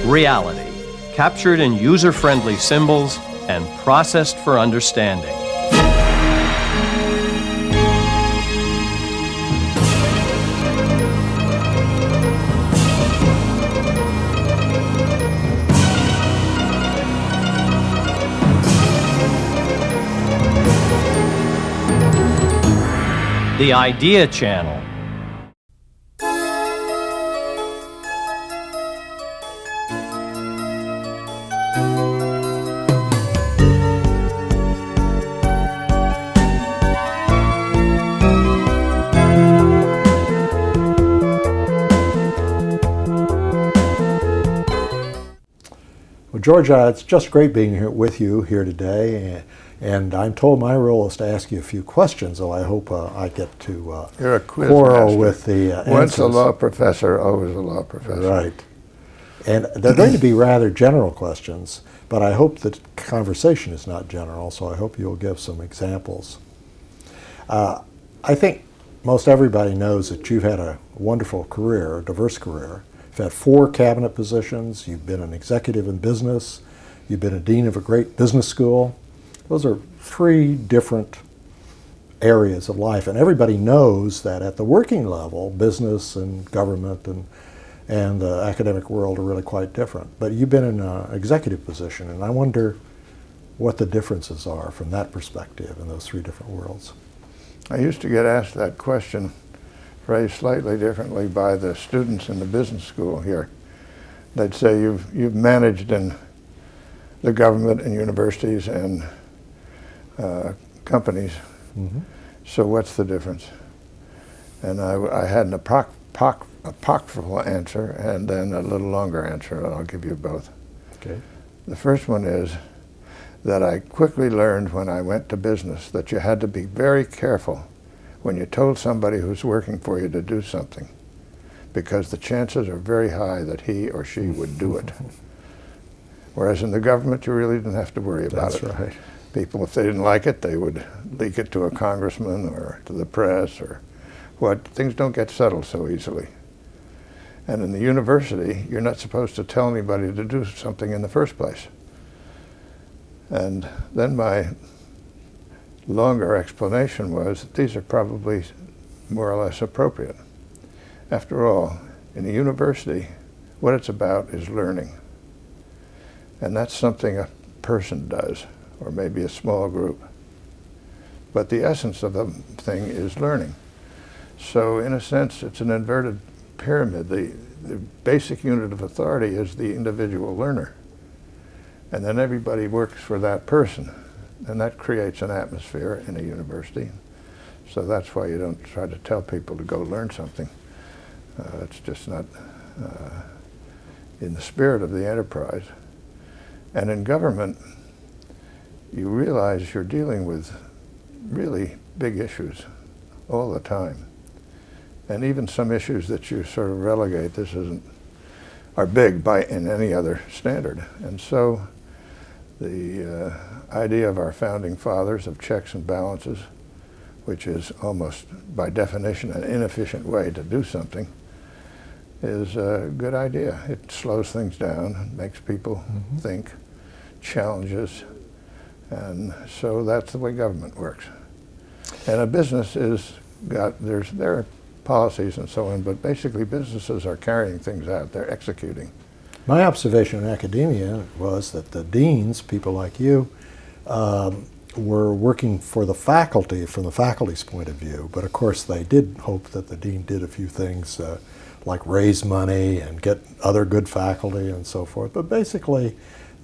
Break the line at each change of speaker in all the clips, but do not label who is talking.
Reality, captured in user-friendly symbols and processed for understanding. The Idea Channel.
Well, George, it's just great being here with you here today, and I'm told my role is to ask you a few questions, so I hope I get to
You're a quiz
quarrel
master.
with the answers.
Once a law professor, always a law professor.
Right. And they're going to be rather general questions, but I hope that conversation is not general, so I hope you'll give some examples. I think most everybody knows that you've had a wonderful career, a diverse career. You've had 4 cabinet positions, you've been an executive in business, you've been a dean of a great business school. Those are 3 different areas of life, and everybody knows that at the working level, business and government and the academic world are really quite different. But you've been in an executive position, and I wonder what the differences are from that perspective in those 3 different worlds.
I used to get asked that question phrased slightly differently by the students in the business school here. They'd say, you've managed in the government and universities and companies, so what's the difference? And I had an apocryphal answer and then a little longer answer, and I'll give you both.
Okay.
The first one is that I quickly learned when I went to business that you had to be very careful when you told somebody who's working for you to do something, because the chances are very high that he or she would do it. Whereas in the government, you really didn't have to worry about it.
That's right.
People, if they didn't like it, they would leak it to a congressman or to the press or what. Things don't get settled so easily. And in the university, you're not supposed to tell anybody to do something in the first place. And then my longer explanation was that these are probably more or less appropriate. After all, in a university, what it's about is learning. And that's something a person does, or maybe a small group. But the essence of the thing is learning. So in a sense, it's an inverted pyramid. The basic unit of authority is the individual learner. And then everybody works for that person. And that creates an atmosphere in a university. So that's why you don't try to tell people to go learn something. It's just not in the spirit of the enterprise. And in government, you realize you're dealing with really big issues all the time. And even some issues that you sort of relegate, are big in any other standard. And so the idea of our founding fathers of checks and balances, which is almost by definition an inefficient way to do something, is a good idea. It slows things down, makes people think, challenges, and so that's the way government works. And a business there are policies and so on, but basically businesses are carrying things out, they're executing.
My observation in academia was that the deans, people like you, were working for the faculty from the faculty's point of view, but of course they did hope that the dean did a few things like raise money and get other good faculty and so forth, but basically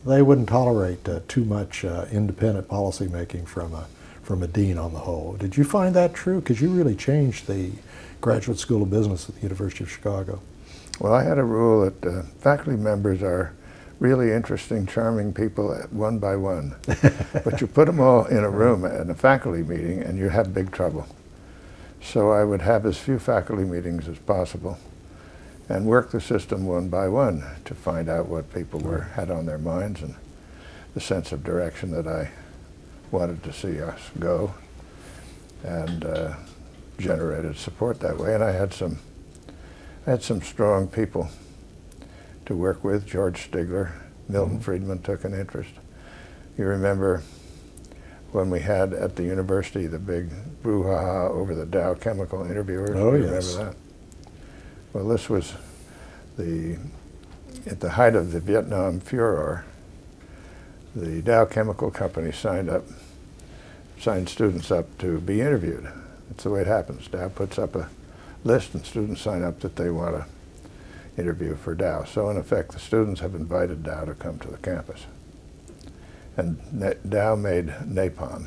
they wouldn't tolerate too much independent policy making from a dean on the whole. Did you find that true? Because you really changed the Graduate School of Business at the University of Chicago.
Well, I had a rule that faculty members are really interesting, charming people one by one. But you put them all in a room at a faculty meeting and you have big trouble. So I would have as few faculty meetings as possible and work the system one by one to find out what people had on their minds and the sense of direction that I wanted to see us go, and generated support that way. And I had some strong people to work with. George Stigler, Milton Friedman took an interest. You remember when we had at the university the big brouhaha over the Dow Chemical interviewers?
Oh,
you
yes.
remember that? Well, this was at the height of the Vietnam furor. The Dow Chemical Company signed students up to be interviewed. That's the way it happens. Dow puts up a list and students sign up that they want to interview for Dow. So in effect, the students have invited Dow to come to the campus. And Dow made napalm.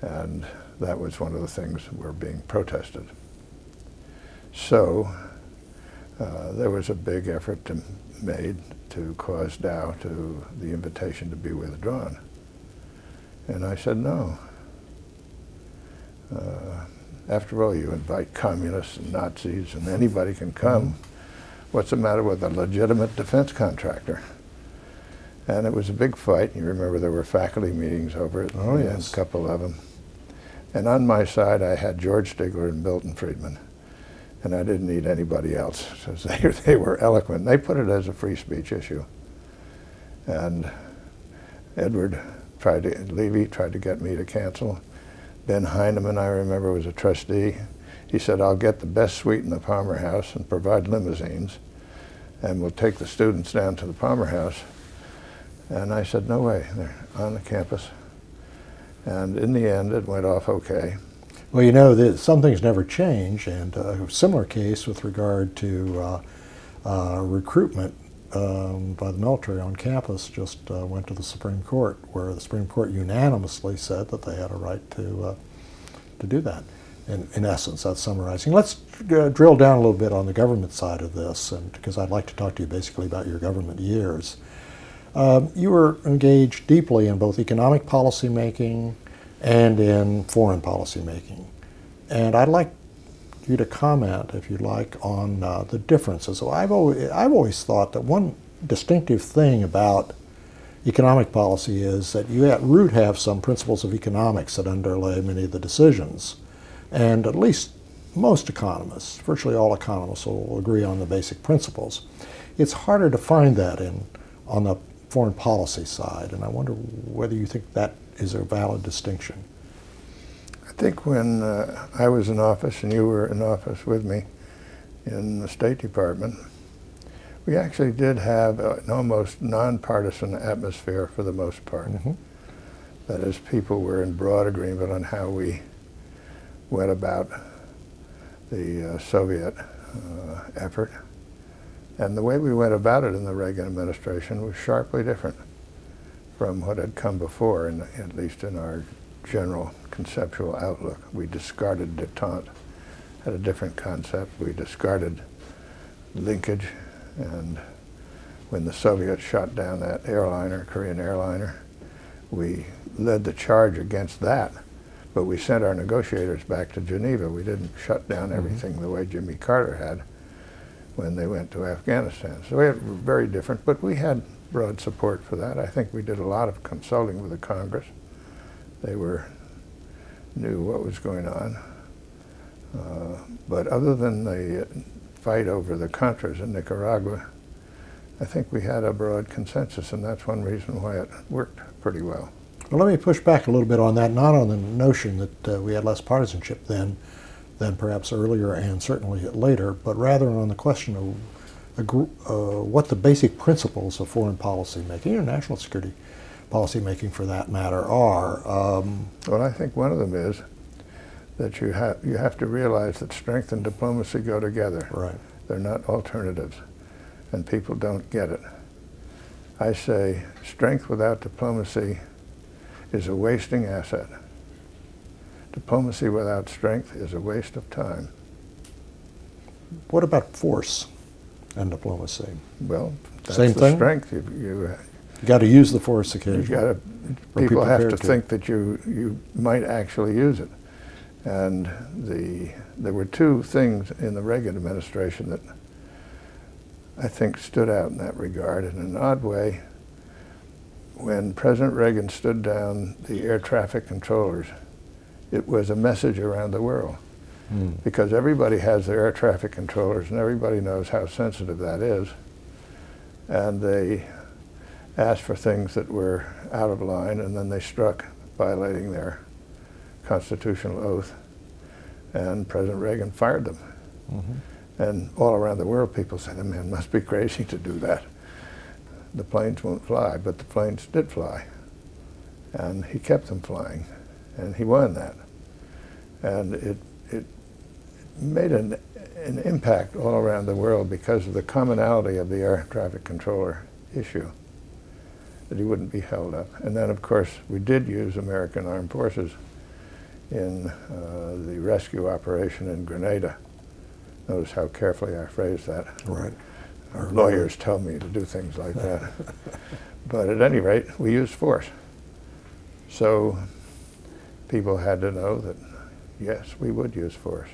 And that was one of the things that were being protested. So there was a big effort made to cause Dow to the invitation to be withdrawn. And I said no. After all, you invite communists and Nazis and anybody can come. What's the matter with a legitimate defense contractor? And it was a big fight. You remember there were faculty meetings over it.
Oh, yes.
A couple of them. And on my side, I had George Stigler and Milton Friedman. And I didn't need anybody else, because they were eloquent. They put it as a free speech issue. And Edward Levy tried to get me to cancel. Ben Heineman, I remember, was a trustee. He said, I'll get the best suite in the Palmer House and provide limousines, and we'll take the students down to the Palmer House. And I said, no way, they're on the campus. And in the end, it went off okay.
Well, you know, some things never change, and a similar case with regard to recruitment by the military on campus just went to the Supreme Court, where the Supreme Court unanimously said that they had a right to do that. In essence, that's summarizing. Let's drill down a little bit on the government side of this, and because I'd like to talk to you basically about your government years. You were engaged deeply in both economic policy making and in foreign policy making. And I'd like you to comment, if you like, on the differences. So I've always thought that one distinctive thing about economic policy is that you at root have some principles of economics that underlay many of the decisions. And at least most economists, virtually all economists, will agree on the basic principles. It's harder to find that on the foreign policy side, and I wonder whether you think that is a valid distinction.
I think when I was in office and you were in office with me in the State Department, we actually did have an almost nonpartisan atmosphere for the most part. That is, people were in broad agreement on how we went about the Soviet effort. And the way we went about it in the Reagan administration was sharply different from what had come before, at least in our general conceptual outlook. We discarded détente, had a different concept. We discarded linkage, and when the Soviets shot down that airliner, Korean airliner, we led the charge against that, but we sent our negotiators back to Geneva. We didn't shut down everything the way Jimmy Carter had when they went to Afghanistan. So we had very different, but we had broad support for that. I think we did a lot of consulting with the Congress. They knew what was going on. But other than the fight over the Contras in Nicaragua, I think we had a broad consensus, and that's one reason why it worked pretty well.
Well, let me push back a little bit on that, not on the notion that we had less partisanship then than perhaps earlier and certainly later, but rather on the question of what the basic principles of foreign policy making, or national security policy making for that matter, are.
Well, I think one of them is that you have to realize that strength and diplomacy go together.
Right.
They're not alternatives, and people don't get it. I say strength without diplomacy is a wasting asset. Diplomacy without strength is a waste of time.
What about force and diplomacy?
Well, that's
Same
the
thing?
strength. You
got to use the force occasionally.
people have to think that you might actually use it. And there were two things in the Reagan administration that I think stood out in that regard. In an odd way, when President Reagan stood down the air traffic controllers, it was a message around the world. Because everybody has their air traffic controllers and everybody knows how sensitive that is. and they asked for things that were out of line, and then they struck, violating their constitutional oath, and President Reagan fired them. And all around the world, people said, the man must be crazy to do that. The planes won't fly, but the planes did fly. And he kept them flying, and he won that. And it made an impact all around the world because of the commonality of the air traffic controller issue, that he wouldn't be held up. And then, of course, we did use American Armed Forces in the rescue operation in Grenada. Notice how carefully I phrased that.
Right.
Our lawyers tell me to do things like that. But at any rate, we used force. So people had to know that, yes, we would use force.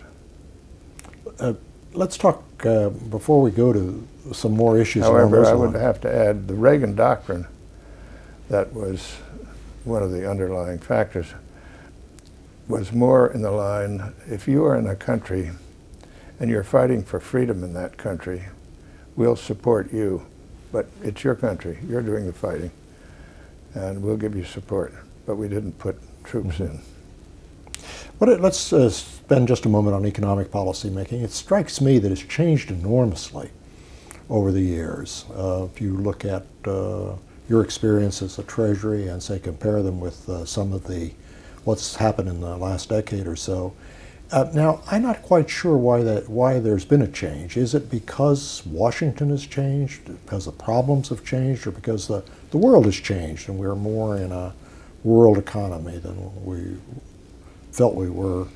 Let's talk, before we go to some more issues.
However, I would have to add the Reagan doctrine, that was one of the underlying factors, was more in the line, if you are in a country and you're fighting for freedom in that country, we'll support you, but it's your country, you're doing the fighting, and we'll give you support. But we didn't put troops in.
Let's spend just a moment on economic policy making. It strikes me that it's changed enormously over the years. If you look at your experience as a Treasury and say compare them with some of what's happened in the last decade or so. Now, I'm not quite sure why there's been a change. Is it because Washington has changed, because the problems have changed, or because the world has changed and we're more in a world economy than we felt we were,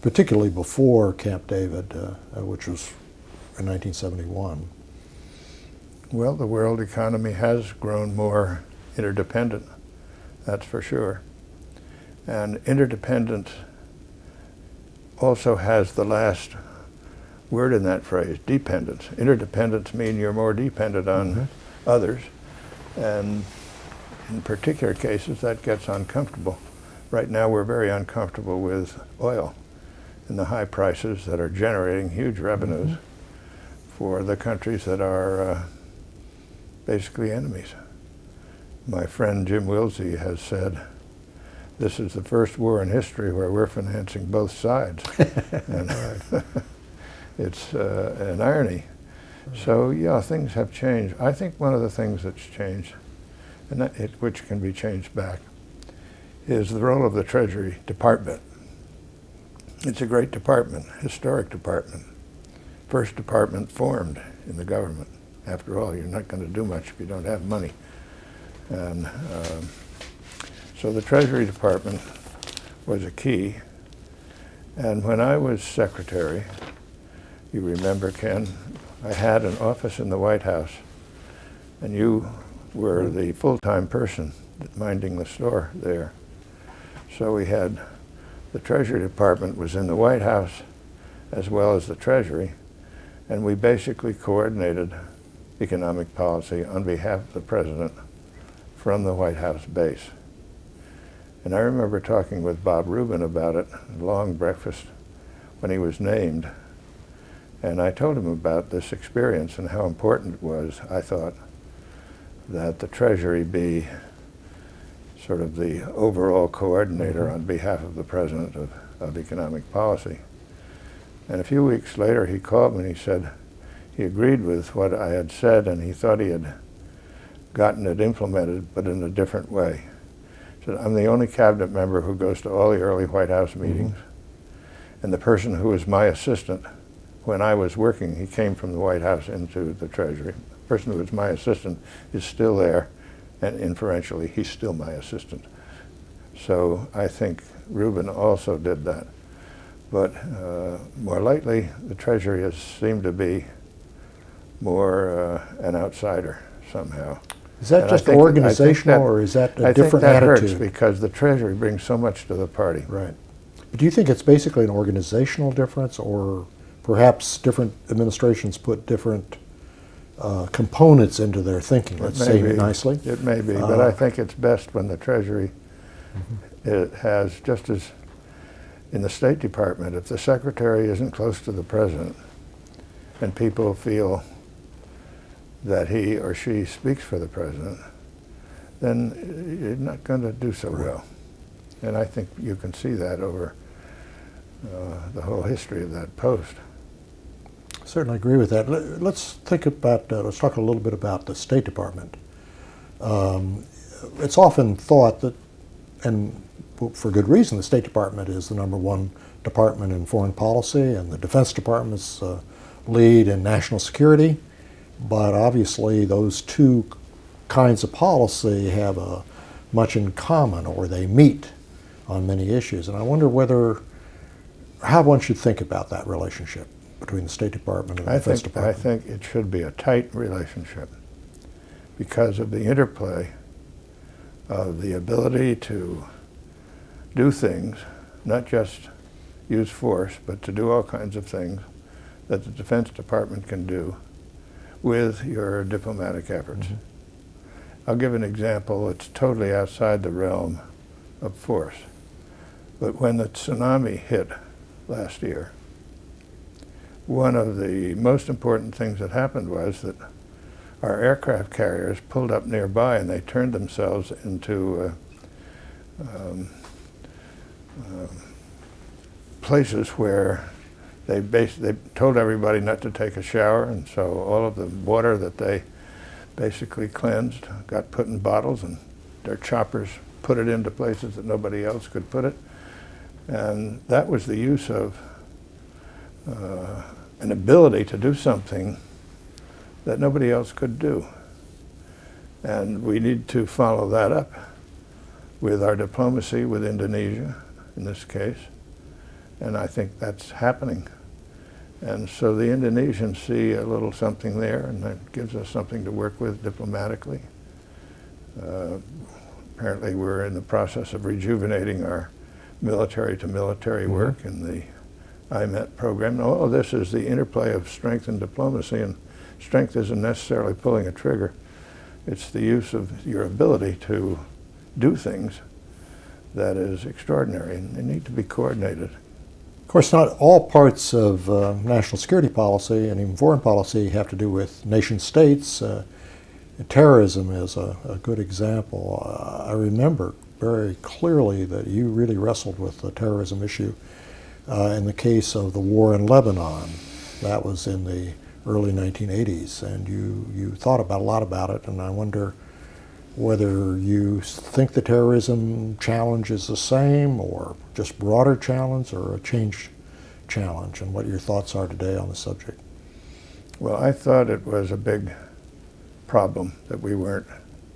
particularly before Camp David, which was in 1971?
Well, the world economy has grown more interdependent, that's for sure. And interdependent also has the last word in that phrase, dependence. Interdependence means you're more dependent on others, and in particular cases that gets uncomfortable. Right now we're very uncomfortable with oil and the high prices that are generating huge revenues for the countries that are basically enemies. My friend Jim Wilsey has said, this is the first war in history where we're financing both sides. And it's an irony. So yeah, things have changed. I think one of the things that's changed, and which can be changed back, is the role of the Treasury Department. It's a great department, historic department. First department formed in the government. After all, you're not going to do much if you don't have money. And so the Treasury Department was a key. And when I was secretary, you remember, Ken, I had an office in the White House, and you were the full-time person minding the store there. So we had, the Treasury Department was in the White House as well as the Treasury, and we basically coordinated economic policy on behalf of the President from the White House base. And I remember talking with Bob Rubin about it, a long breakfast when he was named, and I told him about this experience and how important it was, I thought, that the Treasury be sort of the overall coordinator on behalf of the President of economic policy. And a few weeks later he called me and he said he agreed with what I had said and he thought he had gotten it implemented, but in a different way. He said, I'm the only cabinet member who goes to all the early White House meetings, and the person who was my assistant when I was working, he came from the White House into the Treasury. The person who was my assistant is still there, and inferentially, he's still my assistant. So I think Rubin also did that. But more lately, the Treasury has seemed to be more an outsider somehow.
Is that just organizational, or is that a different attitude?
I think that hurts because the Treasury brings so much to the party.
Right. But do you think it's basically an organizational difference, or perhaps different administrations put different components into their thinking, let's say nicely?
It may be, but I think it's best when the Treasury it has, just as in the State Department, if the Secretary isn't close to the President and people feel that he or she speaks for the president, then you're not going to do so well. And I think you can see that over the whole history of that post.
Certainly agree with that. Let's think about, let's talk a little bit about the State Department. It's often thought that, and for good reason, the State Department is the #1 department in foreign policy, and the Defense Department's lead in national security. But obviously, those two kinds of policy have much in common, or they meet on many issues. And I wonder how one should think about that relationship between the State Department and the Defense Department.
I think it should be a tight relationship because of the interplay of the ability to do things, not just use force, but to do all kinds of things that the Defense Department can do with your diplomatic efforts. I'll give an example. It's totally outside the realm of force. But when the tsunami hit last year, one of the most important things that happened was that our aircraft carriers pulled up nearby and they turned themselves into places where they told everybody not to take a shower, and so all of the water that they basically cleansed got put in bottles, and their choppers put it into places that nobody else could put it. And that was the use of an ability to do something that nobody else could do. And we need to follow that up with our diplomacy with Indonesia, in this case. And I think that's happening. And so the Indonesians see a little something there, and that gives us something to work with diplomatically. Apparently we're in the process of rejuvenating our military-to-military work in the IMET program. All of this is the interplay of strength and diplomacy, and strength isn't necessarily pulling a trigger. It's the use of your ability to do things that is extraordinary, and they need to be coordinated.
Of course, not all parts of national security policy and even foreign policy have to do with nation states. Terrorism is a good example. I remember very clearly that you really wrestled with the terrorism issue in the case of the war in Lebanon. That was in the early 1980s, and you thought a lot about it, and I wonder whether you think the terrorism challenge is the same, or just broader challenge, or a change challenge, and what your thoughts are today on the subject.
Well, I thought it was a big problem that we weren't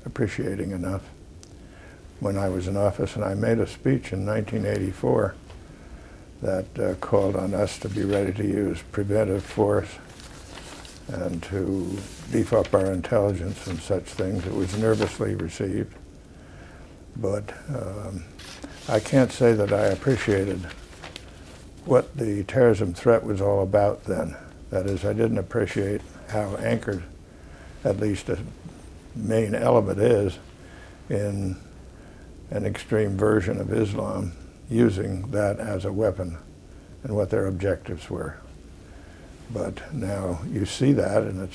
appreciating enough when I was in office, and I made a speech in 1984 that called on us to be ready to use preventive force and to beef up our intelligence and such things. It was nervously received, but I can't say that I appreciated what the terrorism threat was all about then. That is, I didn't appreciate how anchored at least a main element is in an extreme version of Islam using that as a weapon and what their objectives were. But now you see that, and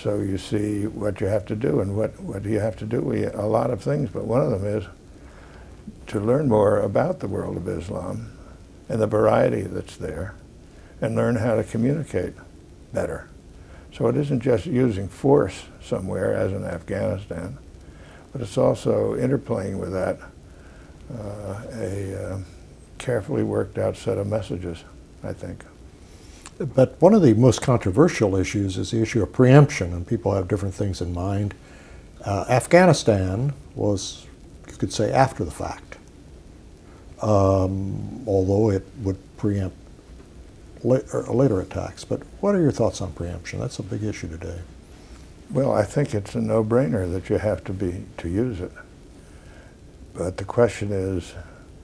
so you see what you have to do, and what do you have to do? A lot of things, but one of them is to learn more about the world of Islam and the variety that's there, and learn how to communicate better. So it isn't just using force somewhere, as in Afghanistan, but it's also interplaying with that a carefully worked out set of messages, I think.
But one of the most controversial issues is the issue of preemption, and people have different things in mind. Afghanistan was, you could say, after the fact, although it would preempt later attacks. But what are your thoughts on preemption? That's a big issue today.
Well, I think it's a no-brainer that you have to use it. But the question is,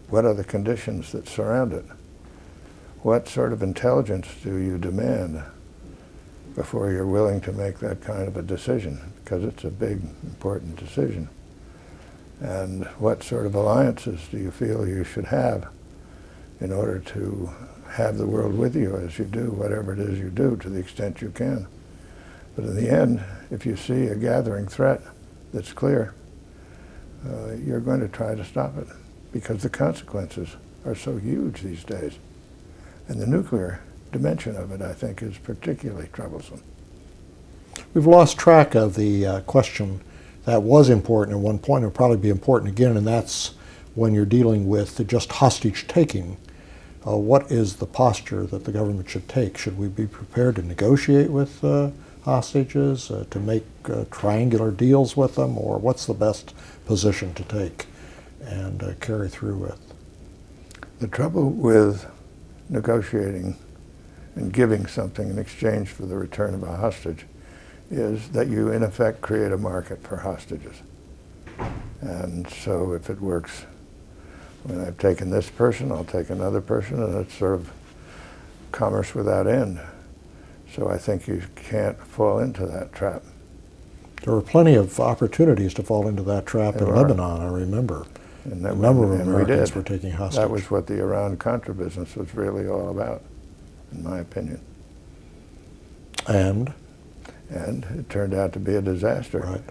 what are the conditions that surround it? What sort of intelligence do you demand before you're willing to make that kind of a decision? Because it's a big, important decision. And what sort of alliances do you feel you should have in order to have the world with you as you do whatever it is you do, to the extent you can? But in the end, if you see a gathering threat that's clear, you're going to try to stop it because the consequences are so huge these days. And the nuclear dimension of it, I think, is particularly troublesome.
We've lost track of the question that was important at one point. It will probably be important again, and that's when you're dealing with just hostage taking. What is the posture that the government should take? Should we be prepared to negotiate with hostages, to make triangular deals with them, or what's the best position to take and carry through with?
The trouble with negotiating and giving something in exchange for the return of a hostage is that you, in effect, create a market for hostages. And so if it works, when I've taken this person, I'll take another person, and it's sort of commerce without end. So I think you can't fall into that trap.
There were plenty of opportunities to fall into that trap in Lebanon, I remember.
And
A number of Americans were taking hostage.
That was what the Iran-Contra business was really all about, in my opinion.
And
it turned out to be a disaster,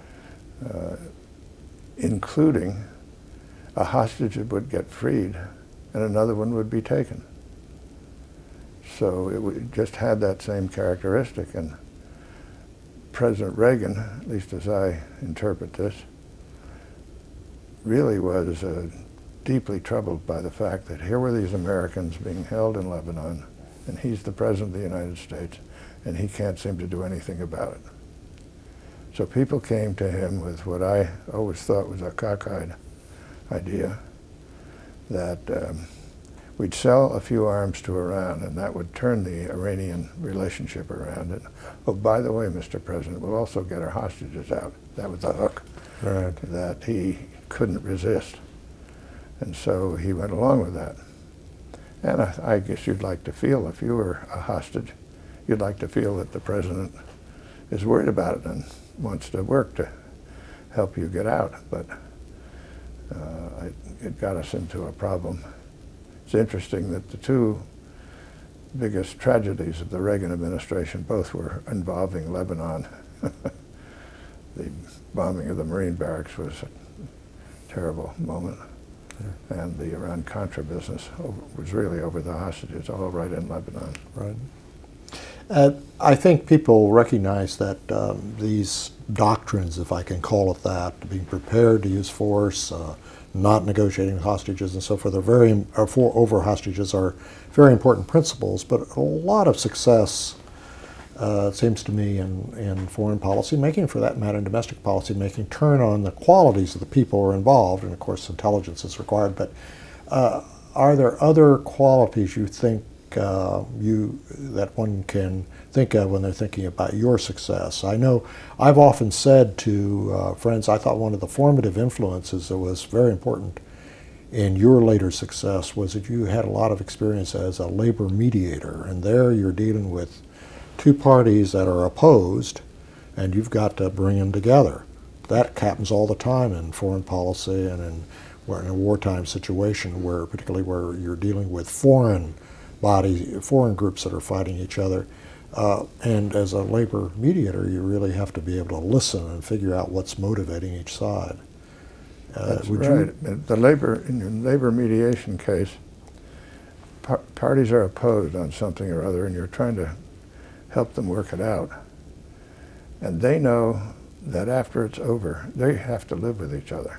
right.
Including a hostage that would get freed and another one would be taken. So it just had that same characteristic. And President Reagan, at least as I interpret this, really was deeply troubled by the fact that here were these Americans being held in Lebanon, and he's the President of the United States, and he can't seem to do anything about it. So people came to him with what I always thought was a cockeyed idea, that we'd sell a few arms to Iran, and that would turn the Iranian relationship around. And, oh, by the way, Mr. President, we'll also get our hostages out. That was the hook that he couldn't resist. And so he went along with that. And I guess you'd like to feel, if you were a hostage, you'd like to feel that the president is worried about it and wants to work to help you get out. But it got us into a problem. It's interesting that the two biggest tragedies of the Reagan administration both were involving Lebanon. The bombing of the Marine barracks was a terrible moment. Yeah. And the Iran-Contra business was really over the hostages, all right in Lebanon.
Right. I think people recognize that these doctrines, if I can call it that, being prepared to use force, not negotiating with hostages and so forth, over hostages are very important principles, but a lot of success, it seems to me, in foreign policy making, for that matter, in domestic policy making, turn on the qualities of the people who are involved, and of course intelligence is required, but are there other qualities you think that one can think of when they're thinking about your success? I know I've often said to friends, I thought one of the formative influences that was very important in your later success was that you had a lot of experience as a labor mediator, and there you're dealing with two parties that are opposed, and you've got to bring them together. That happens all the time in foreign policy and in a wartime situation, particularly where you're dealing with foreign groups that are fighting each other. And as a labor mediator, you really have to be able to listen and figure out what's motivating each side.
That's right. In the labor mediation case, parties are opposed on something or other, and you're trying to help them work it out. And they know that after it's over, they have to live with each other.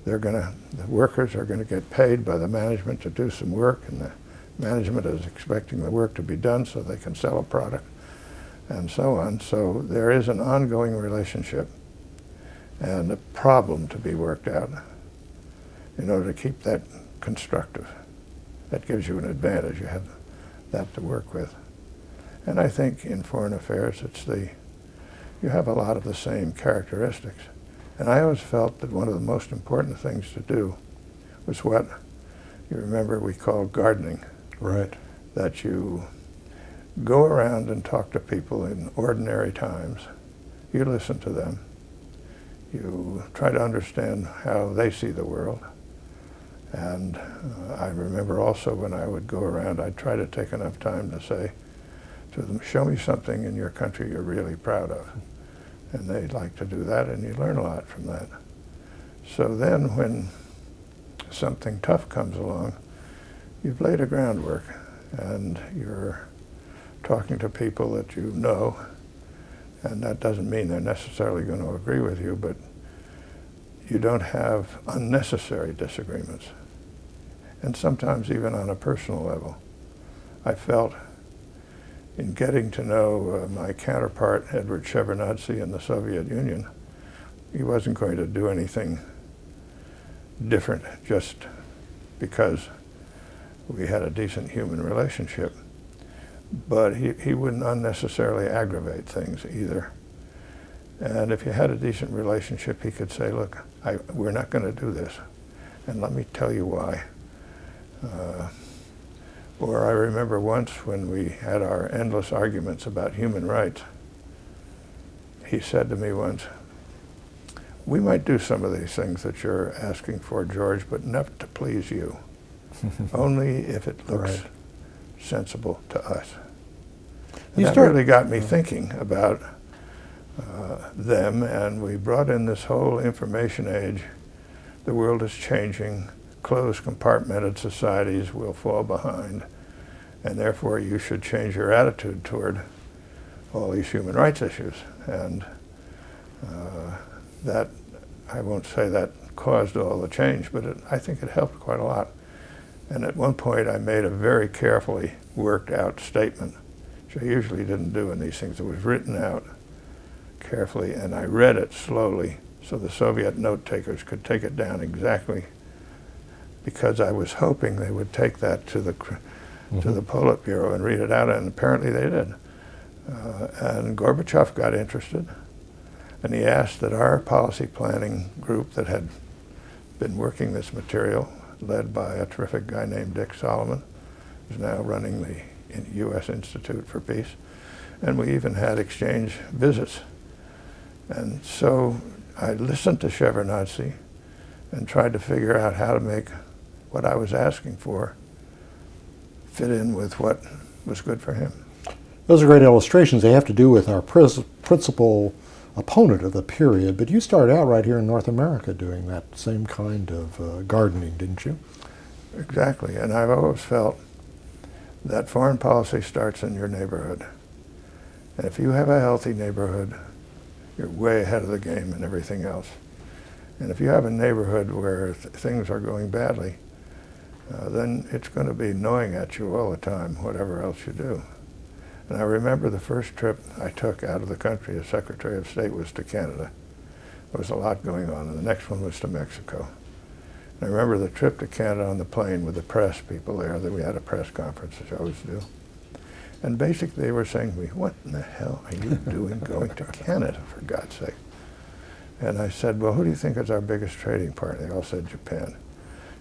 The workers are going to get paid by the management to do some work, and the management is expecting the work to be done so they can sell a product, and so on. So there is an ongoing relationship and a problem to be worked out in order to keep that constructive. That gives you an advantage. You have that to work with. And I think in foreign affairs, you have a lot of the same characteristics. And I always felt that one of the most important things to do was what you remember we call gardening.
Right.
That you go around and talk to people in ordinary times. You listen to them. You try to understand how they see the world. And I remember also when I would go around, I'd try to take enough time to say to them, show me something in your country you're really proud of. And they'd like to do that, and you learn a lot from that. So then when something tough comes along, you've laid a groundwork, and you're talking to people that you know, and that doesn't mean they're necessarily going to agree with you, but you don't have unnecessary disagreements. And sometimes even on a personal level. I felt in getting to know my counterpart, Edward Shevardnadze, in the Soviet Union, he wasn't going to do anything different just because we had a decent human relationship. But he wouldn't unnecessarily aggravate things either. And if you had a decent relationship, he could say, look, we're not going to do this, and let me tell you why. Or I remember once when we had our endless arguments about human rights, he said to me once, we might do some of these things that you're asking for, George, but not to please you. Only if it looks sensible to us. And that really got me thinking about them, and we brought in this whole information age. The world is changing. Closed, compartmented societies will fall behind, and therefore you should change your attitude toward all these human rights issues. And that, I won't say that caused all the change, but I think it helped quite a lot. And at one point I made a very carefully worked out statement, which I usually didn't do in these things. It was written out carefully, and I read it slowly so the Soviet note takers could take it down exactly, because I was hoping they would take that to the Politburo and read it out, and apparently they did. And Gorbachev got interested, and he asked that our policy planning group that had been working this material, led by a terrific guy named Dick Solomon, who's now running the U.S. Institute for Peace, and we even had exchange visits. And so I listened to Shevardnadze and tried to figure out how to make what I was asking for fit in with what was good for him.
Those are great illustrations. They have to do with our principal opponent of the period, but you started out right here in North America doing that same kind of gardening, didn't you?
Exactly, and I've always felt that foreign policy starts in your neighborhood. And if you have a healthy neighborhood, you're way ahead of the game in everything else. And if you have a neighborhood where things are going badly, then it's going to be gnawing at you all the time, whatever else you do. And I remember the first trip I took out of the country as Secretary of State was to Canada. There was a lot going on, and the next one was to Mexico. And I remember the trip to Canada on the plane with the press people there, that we had a press conference, as I always do. And basically they were saying to me, what in the hell are you doing going to Canada, for God's sake? And I said, well, who do you think is our biggest trading partner? They all said Japan.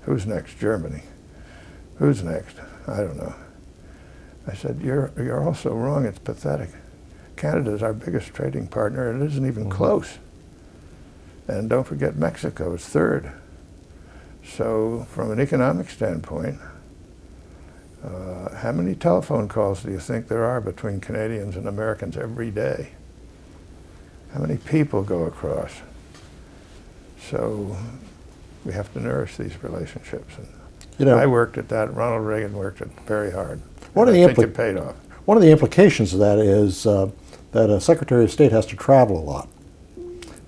Who's next? Germany. Who's next? I don't know. I said, you're also wrong. It's pathetic. Canada is our biggest trading partner, and it isn't even close. And don't forget, Mexico is third. So from an economic standpoint, how many telephone calls do you think there are between Canadians and Americans every day? How many people go across? So we have to nourish these relationships. And
you know,
I worked at that. Ronald Reagan worked it very hard.
I think
it paid off.
One of the implications of that is that a Secretary of State has to travel a lot.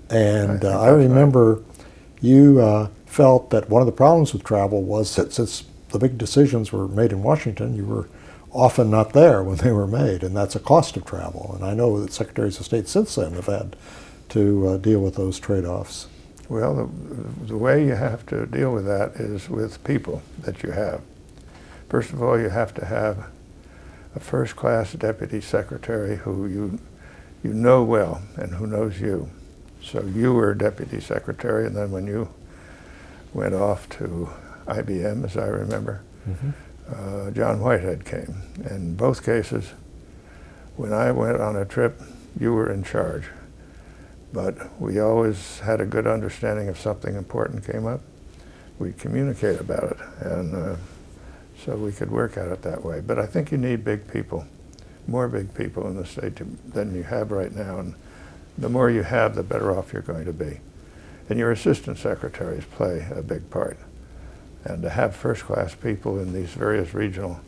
And I remember you felt that one of the problems with travel was that since the big decisions were made in Washington, you were often not there when they were made, and that's a cost of travel. And I know that Secretaries of State since then have had to deal with those trade-offs.
Well, the way you have to deal with that is with people that you have. First of all, you have to have a first-class deputy secretary who you know well and who knows you. So you were deputy secretary, and then when you went off to IBM, as I remember, John Whitehead came. In both cases, when I went on a trip, you were in charge. But we always had a good understanding if something important came up. We'd communicate about it, and so we could work at it that way. But I think you need big people more big people in the state than you have right now. And the more you have, the better off you're going to be. And your assistant secretaries play a big part. And to have first-class people in these various regional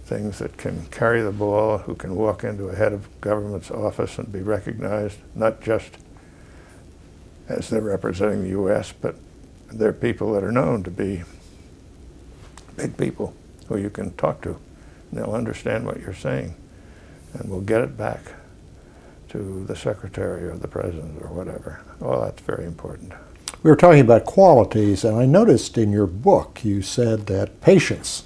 things that can carry the ball, who can walk into a head of government's office and be recognized, not just as they're representing the U.S., but they're people that are known to be big people who you can talk to. And they'll understand what you're saying, and we'll get it back to the secretary or the president or whatever. All that's very important.
We were talking about qualities, and I noticed in your book you said that patience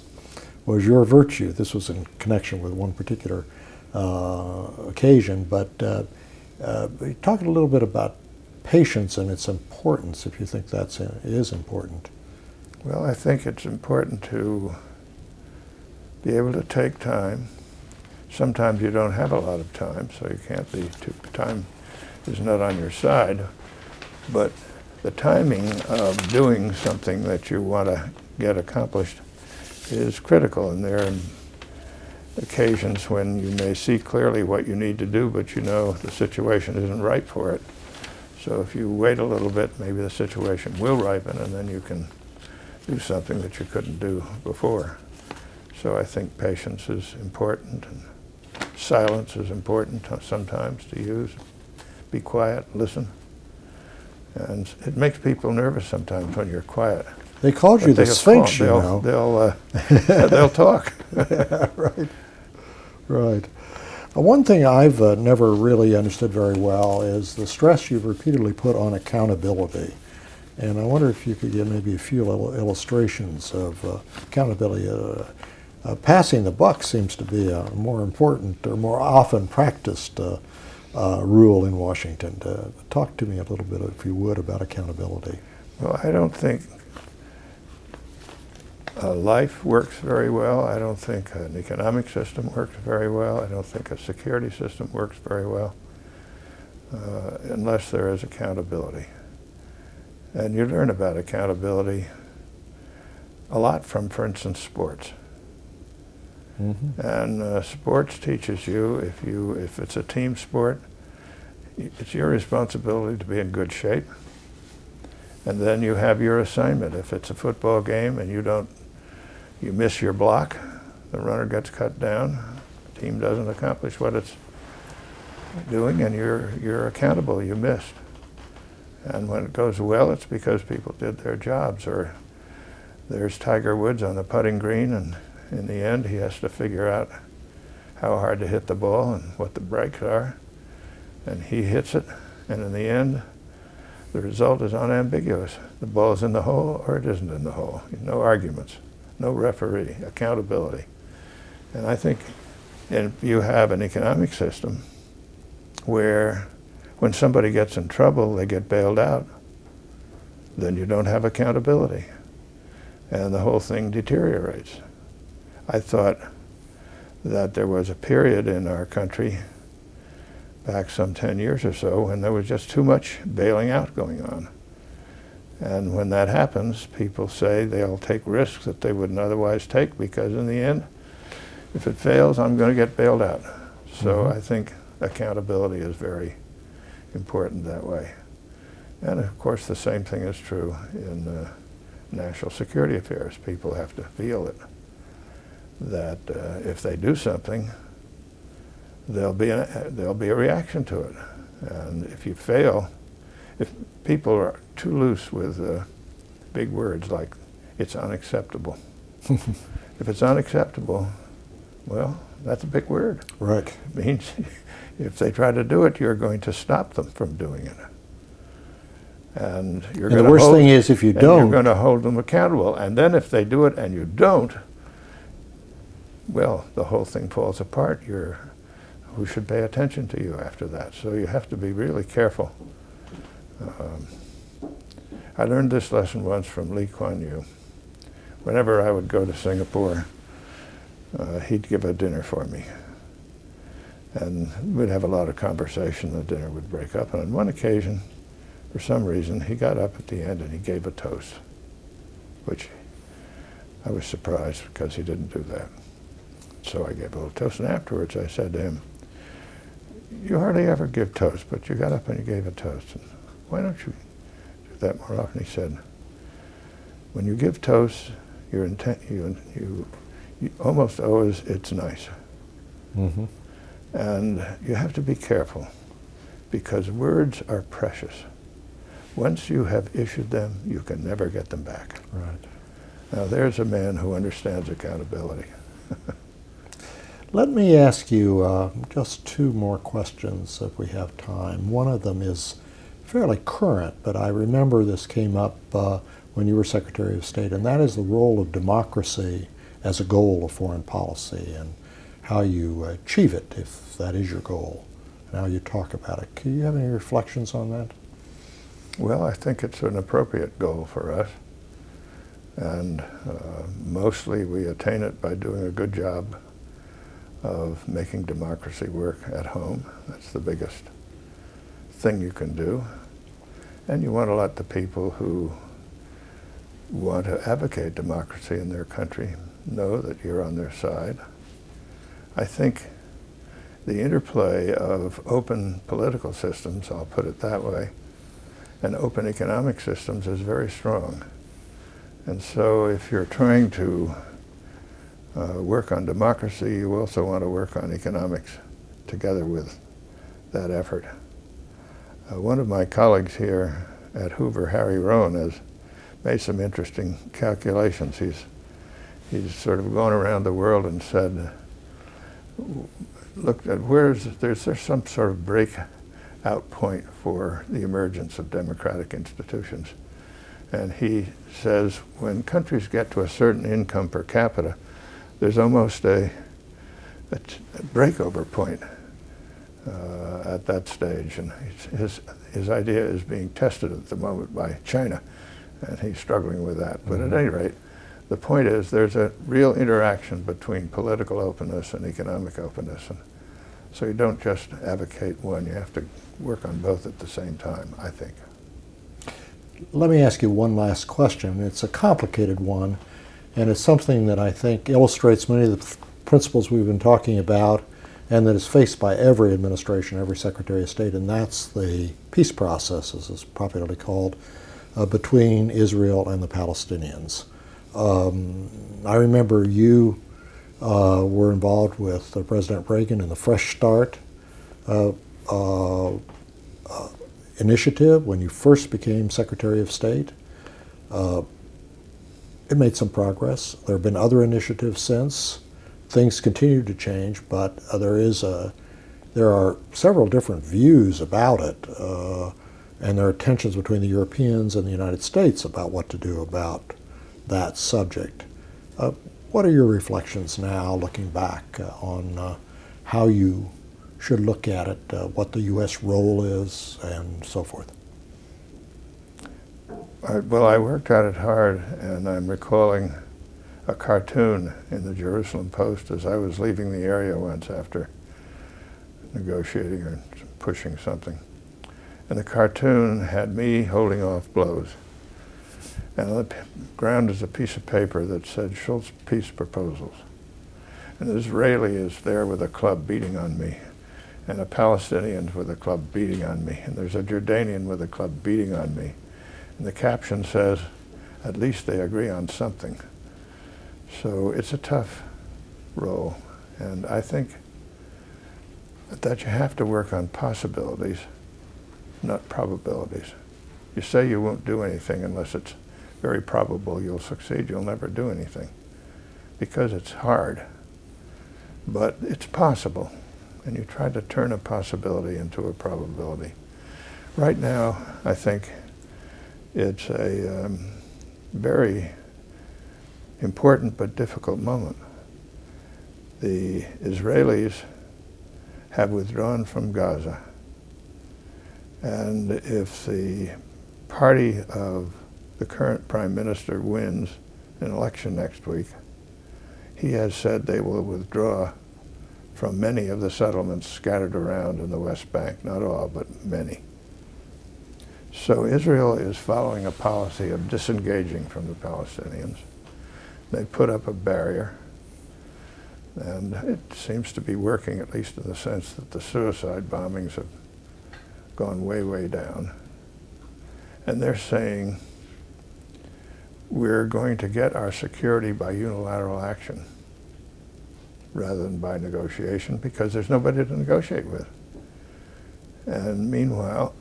was your virtue. This was in connection with one particular occasion, but talk a little bit about patience and its importance, if you think that is important.
Well, I think it's important to be able to take time. Sometimes you don't have a lot of time, so you can't be time is not on your side. But the timing of doing something that you want to get accomplished is critical, and there are occasions when you may see clearly what you need to do, but you know the situation isn't right for it. So if you wait a little bit, maybe the situation will ripen, and then you can do something that you couldn't do before. So I think patience is important, and silence is important sometimes to use. Be quiet, listen. And it makes people nervous sometimes when you're quiet.
They called you the Sphinx, you know.
They'll talk.
Yeah, right, right. One thing I've never really understood very well is the stress you've repeatedly put on accountability. And I wonder if you could give maybe a few little illustrations of accountability. Passing the buck seems to be a more important or more often practiced rule in Washington. Talk to me a little bit, if you would, about accountability.
Well, I don't think life works very well. I don't think an economic system works very well. I don't think a security system works very well unless there is accountability. And you learn about accountability a lot from, for instance, sports. Mm-hmm. And sports teaches you, if it's a team sport, it's your responsibility to be in good shape. And then you have your assignment. If it's a football game and you miss your block, the runner gets cut down, the team doesn't accomplish what it's doing, and you're accountable, you missed. And when it goes well, it's because people did their jobs. Or there's Tiger Woods on the putting green, and in the end, he has to figure out how hard to hit the ball and what the breaks are. And he hits it, and in the end, the result is unambiguous. The ball is in the hole or it isn't in the hole. No arguments, no referee, accountability. And I think if you have an economic system where when somebody gets in trouble, they get bailed out, then you don't have accountability. And the whole thing deteriorates. I thought that there was a period in our country back some 10 years or so when there was just too much bailing out going on. And when that happens, people say they'll take risks that they wouldn't otherwise take because in the end, if it fails, I'm going to get bailed out. So I think accountability is very important that way. And of course, the same thing is true in national security affairs. People have to feel it, that if they do something, there'll be a reaction to it. And if you fail, if people are too loose with big words like, it's unacceptable. If it's unacceptable, well, that's a big word.
Right.
It means if they try to do it, you're going to stop them from doing it. And you're going to
the worst thing is if you don't.
You're going to hold them accountable. And then if they do it and you don't, well, the whole thing falls apart. Who should pay attention to you after that? So you have to be really careful. I learned this lesson once from Lee Kuan Yew. Whenever I would go to Singapore, he'd give a dinner for me. And we'd have a lot of conversation. The dinner would break up. And on one occasion, for some reason, he got up at the end and he gave a toast, which I was surprised because he didn't do that. So I gave a little toast, and afterwards I said to him, "You hardly ever give toast, but you got up and you gave a toast. And why don't you do that more often?" He said, "When you give toasts, you almost always it's nice.
Mm-hmm.
And you have to be careful, because words are precious. Once you have issued them, you can never get them back."
Right.
Now there's a man who understands accountability.
Let me ask you just two more questions if we have time. One of them is fairly current, but I remember this came up when you were Secretary of State, and that is the role of democracy as a goal of foreign policy and how you achieve it, if that is your goal, and how you talk about it. Can you have any reflections on that?
Well, I think it's an appropriate goal for us. And mostly we attain it by doing a good job of making democracy work at home. That's the biggest thing you can do. And you want to let the people who want to advocate democracy in their country know that you're on their side. I think the interplay of open political systems, I'll put it that way, and open economic systems is very strong. And so if you're trying to work on democracy, you also want to work on economics together with that effort. One of my colleagues here at Hoover, Harry Rowan, has made some interesting calculations. He's sort of gone around the world and said, looked at there's some sort of breakout point for the emergence of democratic institutions. And he says when countries get to a certain income per capita, there's almost a breakover point at that stage. And his idea is being tested at the moment by China, and he's struggling with that. But at any rate, the point is there's a real interaction between political openness and economic openness. And so you don't just advocate one, you have to work on both at the same time, I think.
Let me ask you one last question. It's a complicated one, and it's something that I think illustrates many of the principles we've been talking about and that is faced by every administration, every Secretary of State, and that's the peace process, as it's popularly called, between Israel and the Palestinians. I remember you were involved with President Reagan in the Fresh Start initiative when you first became Secretary of State. It made some progress. There have been other initiatives since. Things continue to change, but there are several different views about it, and there are tensions between the Europeans and the United States about what to do about that subject. What are your reflections now, looking back on how you should look at it, what the U.S. role is, and so forth?
Well, I worked at it hard, and I'm recalling a cartoon in the Jerusalem Post as I was leaving the area once after negotiating or pushing something. And the cartoon had me holding off blows. And on the ground is a piece of paper that said Shultz peace proposals. And an Israeli is there with a club beating on me, and a Palestinian with a club beating on me, and there's a Jordanian with a club beating on me. And the caption says, at least they agree on something. So it's a tough role, and I think that you have to work on possibilities, not probabilities. You say you won't do anything unless it's very probable you'll succeed, you'll never do anything, because it's hard. But it's possible, and you try to turn a possibility into a probability. Right now, I think it's a very important but difficult moment. The Israelis have withdrawn from Gaza, and if the party of the current prime minister wins an election next week, he has said they will withdraw from many of the settlements scattered around in the West Bank, not all, but many. So Israel is following a policy of disengaging from the Palestinians. They put up a barrier. And it seems to be working, at least in the sense that the suicide bombings have gone way, way down. And they're saying, we're going to get our security by unilateral action rather than by negotiation, because there's nobody to negotiate with. And meanwhile,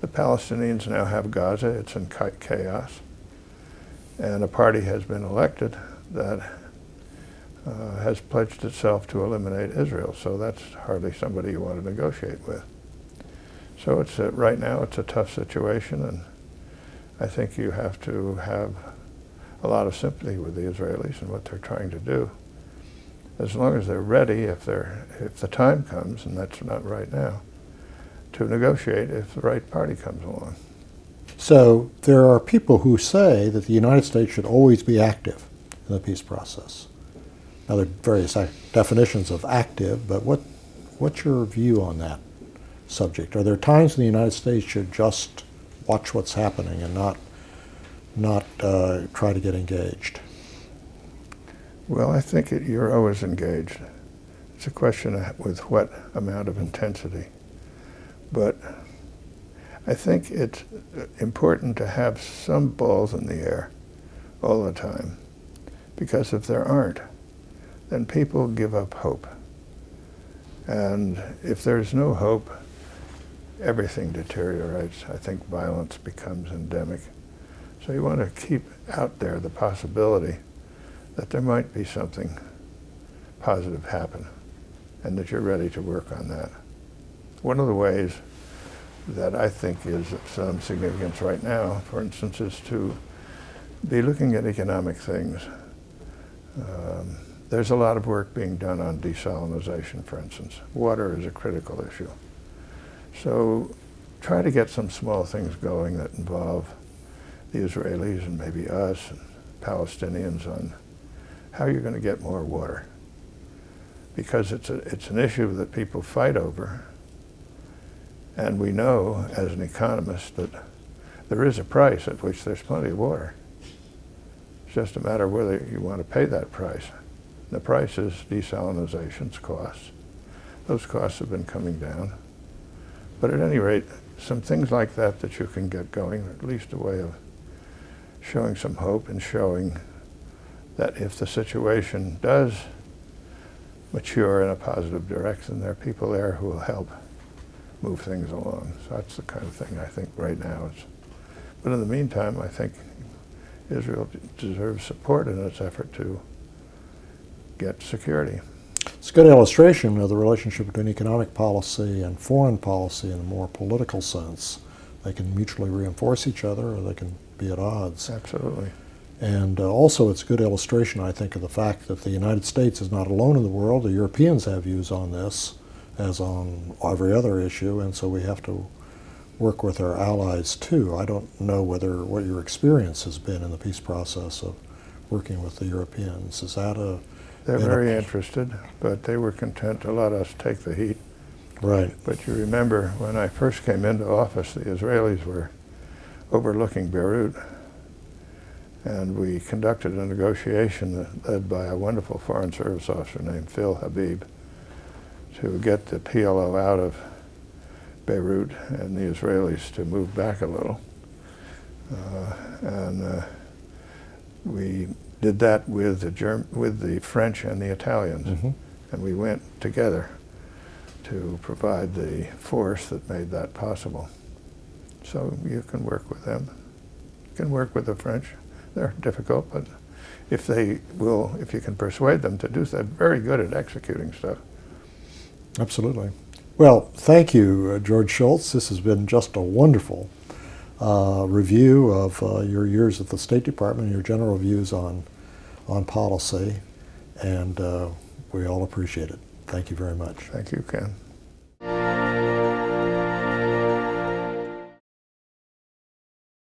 the Palestinians now have Gaza. It's in chaos. And a party has been elected that has pledged itself to eliminate Israel. So that's hardly somebody you want to negotiate with. So it's right now it's a tough situation, and I think you have to have a lot of sympathy with the Israelis and what they're trying to do. As long as they're ready, if the time comes, and that's not right now, to negotiate if the right party comes along.
So there are people who say that the United States should always be active in the peace process. Now there are various definitions of active, but what's your view on that subject? Are there times when the United States should just watch what's happening and not try to get engaged?
Well, I think you're always engaged. It's a question of with what amount of intensity. But I think it's important to have some balls in the air all the time, because if there aren't, then people give up hope. And if there's no hope, everything deteriorates. I think violence becomes endemic. So you want to keep out there the possibility that there might be something positive happen, and that you're ready to work on that. One of the ways that I think is of some significance right now, for instance, is to be looking at economic things. There's a lot of work being done on desalinization, for instance. Water is a critical issue. So try to get some small things going that involve the Israelis and maybe us and Palestinians on how you're going to get more water. Because it's an issue that people fight over. And we know, as an economist, that there is a price at which there's plenty of water. It's just a matter of whether you want to pay that price. The price is desalinization's costs. Those costs have been coming down. But at any rate, some things like that that you can get going, at least a way of showing some hope and showing that if the situation does mature in a positive direction, there are people there who will help move things along. So that's the kind of thing I think right now is. But in the meantime, I think Israel deserves support in its effort to get security.
It's a good illustration of the relationship between economic policy and foreign policy in a more political sense. They can mutually reinforce each other, or they can be at odds.
Absolutely.
And also it's a good illustration, I think, of the fact that the United States is not alone in the world. The Europeans have views on this, as on every other issue, and so we have to work with our allies too. I don't know what your experience has been in the peace process of working with the Europeans. Is that a...
They're very interested, but they were content to let us take the heat.
Right.
But you remember when I first came into office, the Israelis were overlooking Beirut, and we conducted a negotiation led by a wonderful Foreign Service officer named Phil Habib to get the PLO out of Beirut and the Israelis to move back a little. We did that with the French and the Italians,
Mm-hmm.
and we went together to provide the force that made that possible. So you can work with them. You can work with the French. They're difficult, but if you can persuade them to do so, they're very good at executing stuff.
Absolutely. Well, thank you, George Shultz. This has been just a wonderful review of your years at the State Department, your general views on policy, and we all appreciate it. Thank you very much.
Thank you, Ken.